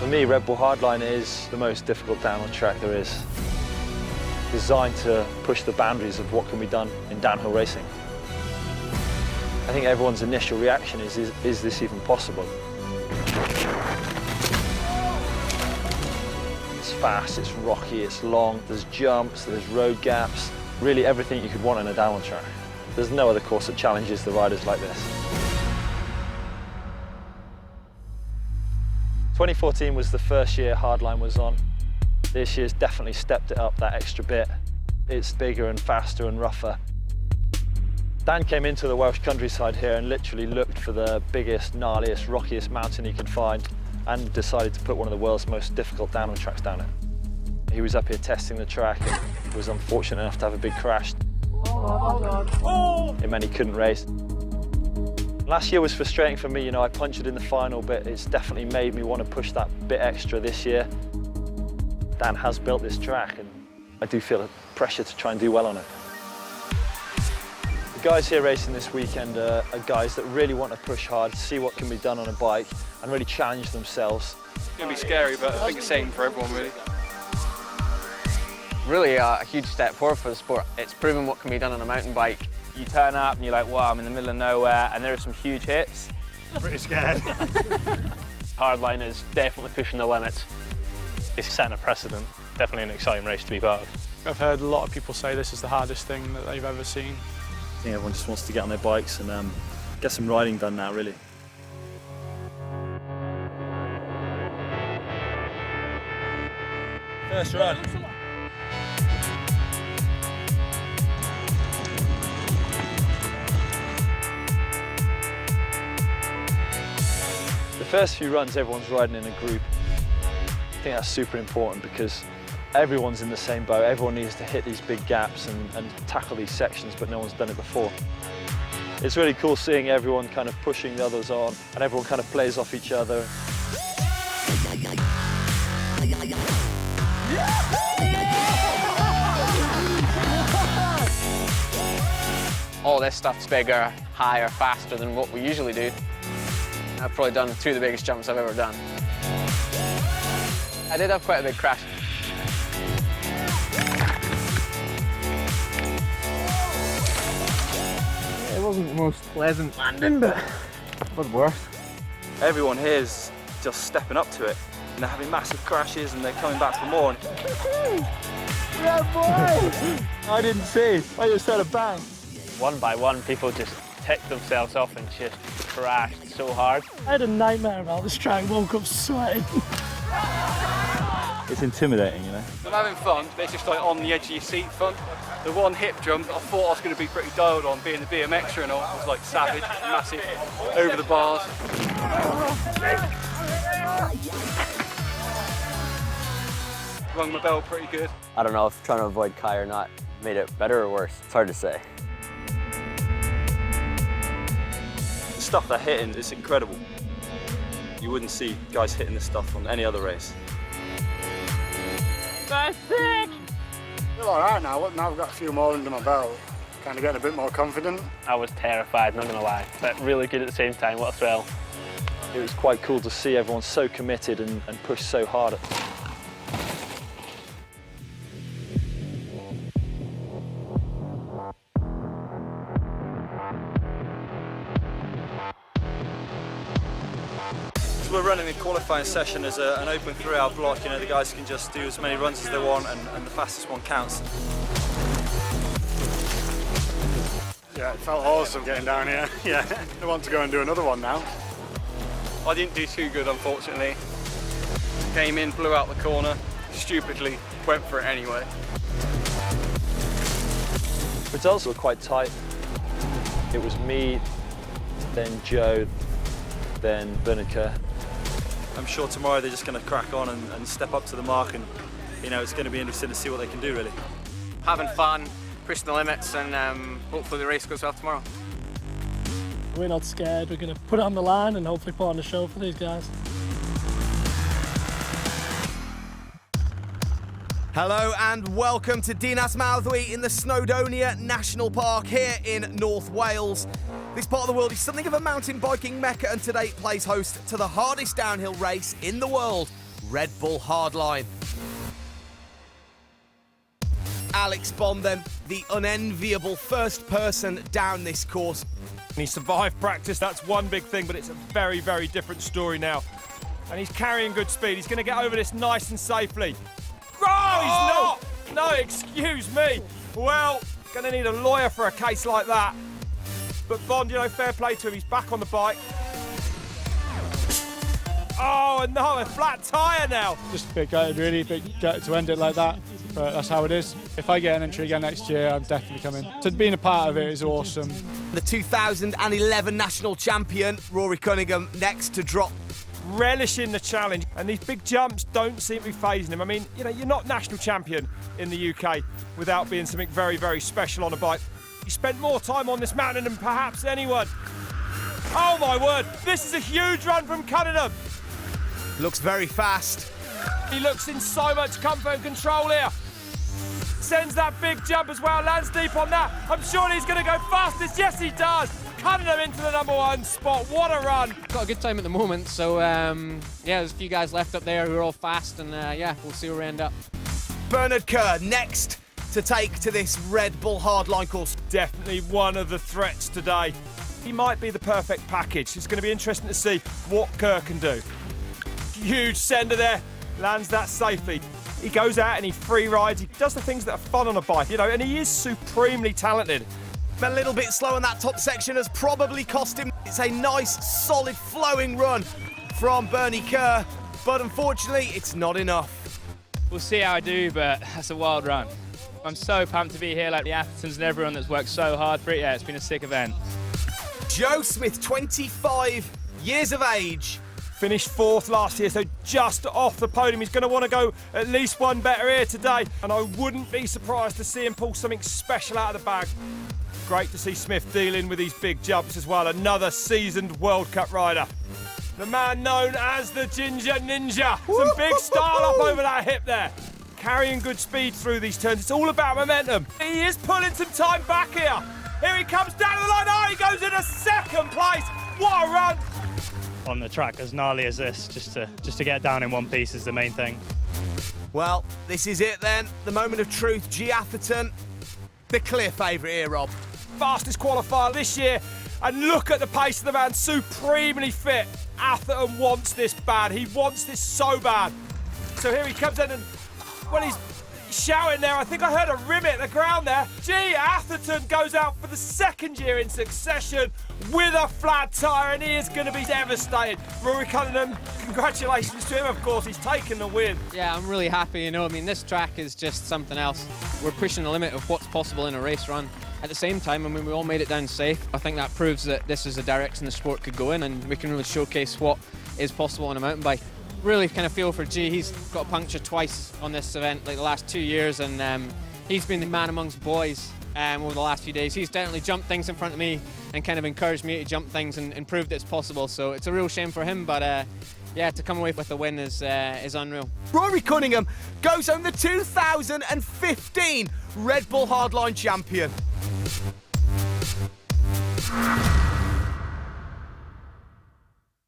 For me, Red Bull Hardline is the most difficult downhill track there is. Designed to push the boundaries of what can be done in downhill racing. I think everyone's initial reaction is this even possible? It's fast, it's rocky, it's long, there's jumps, there's road gaps, really everything you could want on a downhill track. There's no other course that challenges the riders like this. 2014 was the first year Hardline was on. This year's definitely stepped it up that extra bit. It's bigger and faster and rougher. Dan came into the Welsh countryside here and literally looked for the biggest, gnarliest, rockiest mountain he could find and decided to put one of the world's most difficult downhill tracks down it. He was up here testing the track and was unfortunate enough to have a big crash. It meant he couldn't race. Last year was frustrating for me, I punctured in the final, but it's definitely made me want to push that bit extra this year. Dan has built this track and I do feel a pressure to try and do well on it. The guys here racing this weekend are guys that really want to push hard, see what can be done on a bike and really challenge themselves. It's going to be scary, but I think it's same for everyone, really. Really a huge step forward for the sport. It's proven what can be done on a mountain bike. You turn up and you're like, wow, I'm in the middle of nowhere, and there are some huge hits. Pretty scared. Hardline is definitely pushing the limits. It's setting a precedent. Definitely an exciting race to be part of. I've heard a lot of people say this is the hardest thing that they've ever seen. I think everyone just wants to get on their bikes and get some riding done now, really. First run. The first few runs, everyone's riding in a group. I think that's super important because everyone's in the same boat. Everyone needs to hit these big gaps and tackle these sections, but no one's done it before. It's really cool seeing everyone kind of pushing the others on and everyone kind of plays off each other. All this stuff's bigger, higher, faster than what we usually do. I've probably done 2 of the biggest jumps I've ever done. I did have quite a big crash. It wasn't the most pleasant landing, but it was worse. Everyone here is just stepping up to it and they're having massive crashes and they're coming back for more. Yeah, boy! I didn't see. I just heard a bang. One by one, people just ticked themselves off and just crashed so hard. I had a nightmare about this track, woke up sweating. It's intimidating, I'm having fun, but it's just like on the edge of your seat fun. The one hip jump, I thought I was going to be pretty dialed on, being a BMXer and all. I was like savage, massive, over the bars. Rung my bell pretty good. I don't know if trying to avoid Kai or not made it better or worse. It's hard to say. The stuff they're hitting is incredible. You wouldn't see guys hitting this stuff on any other race. That's sick! I feel all right now. Now I've got a few more under my belt. Kind of getting a bit more confident. I was terrified, not gonna lie, but really good at the same time. What a thrill. It was quite cool to see everyone so committed and push so hard. So we're running the qualifying session as an open 3-hour block. The guys can just do as many runs as they want and the fastest one counts. Yeah, it felt awesome getting down here. Yeah, I want to go and do another one now. I didn't do too good, unfortunately. Came in, blew out the corner, stupidly went for it anyway. Results were quite tight. It was me, then Joe, then Bunica. I'm sure tomorrow they're just going to crack on and step up to the mark, and it's going to be interesting to see what they can do, really. Having fun, pushing the limits, and hopefully the race goes well tomorrow. We're not scared. We're going to put it on the line and hopefully put on a show for these guys. Hello and welcome to Dinas Mawddwy in the Snowdonia National Park here in North Wales. This part of the world is something of a mountain biking mecca, and today plays host to the hardest downhill race in the world, Red Bull Hardline. Alex Bond then, the unenviable first person down this course. He survived practice, that's one big thing, but it's a very, very different story now. And he's carrying good speed. He's going to get over this nice and safely. Oh, he's not! No, excuse me. Well, going to need a lawyer for a case like that. But Bond, you know, fair play to him. He's back on the bike. Oh, and no, a flat tyre now. Just a bit gutted, really, bit gutted to end it like that, but that's how it is. If I get an entry again next year, I'm definitely coming. So being a part of it is awesome. The 2011 national champion, Rory Cunningham, next to drop. Relishing the challenge, and these big jumps don't seem to be phasing him. I mean, you know, you're not national champion in the UK without being something very, very special on a bike. He spent more time on this mountain than perhaps anyone. Oh my word, this is a huge run from Cunningham. Looks very fast. He looks in so much comfort and control here. Sends that big jump as well, lands deep on that. I'm sure he's going to go fastest. Yes, he does. Cunningham into the #1 spot. What a run. Got a good time at the moment, so yeah, there's a few guys left up there who are all fast, and yeah, we'll see where we end up. Bernard Kerr next to take to this Red Bull Hardline course. Definitely one of the threats today. He might be the perfect package. It's going to be interesting to see what Kerr can do. Huge sender there, lands that safely. He goes out and he free rides. He does the things that are fun on a bike, you know, and he is supremely talented. A little bit slow in that top section has probably cost him. It's a nice, solid, flowing run from Bernie Kerr, but unfortunately, it's not enough. We'll see how I do, but that's a wild run. I'm so pumped to be here, like the Athertons and everyone that's worked so hard for it. Yeah, it's been a sick event. Joe Smith, 25 years of age. Finished 4th last year, so just off the podium. He's going to want to go at least one better here today, and I wouldn't be surprised to see him pull something special out of the bag. Great to see Smith dealing with these big jumps as well. Another seasoned World Cup rider. The man known as the Ginger Ninja. Some big style up over that hip there. Carrying good speed through these turns. It's all about momentum. He is pulling some time back here. Here he comes down the line. Oh, he goes into 2nd place. What a run. On the track as gnarly as this, just to get down in one piece is the main thing. Well, this is it then. The moment of truth. G. Atherton, the clear favourite here, Rob. Fastest qualifier this year, and look at the pace of the man, supremely fit. Atherton wants this bad. He wants this so bad. So here he comes in, and when he's shouting there, I think I heard a rim hit the ground there. G. Atherton goes out for the 2nd year in succession with a flat tyre, and he is going to be devastated. Rory Cunningham, congratulations to him, of course. He's taken the win. Yeah, I'm really happy, you know. I mean, this track is just something else. We're pushing the limit of what's possible in a race run. At the same time, I mean, we all made it down safe. I think that proves that this is a direction the sport could go in, and we can really showcase what is possible on a mountain bike. Really kind of feel for G. He's got a puncture twice on this event, like the last 2 years, and he's been the man amongst boys over the last few days. He's definitely jumped things in front of me and kind of encouraged me to jump things and proved it's possible. So it's a real shame for him, but yeah, to come away with the win is unreal. Rory Cunningham goes home the 2015 Red Bull Hardline champion.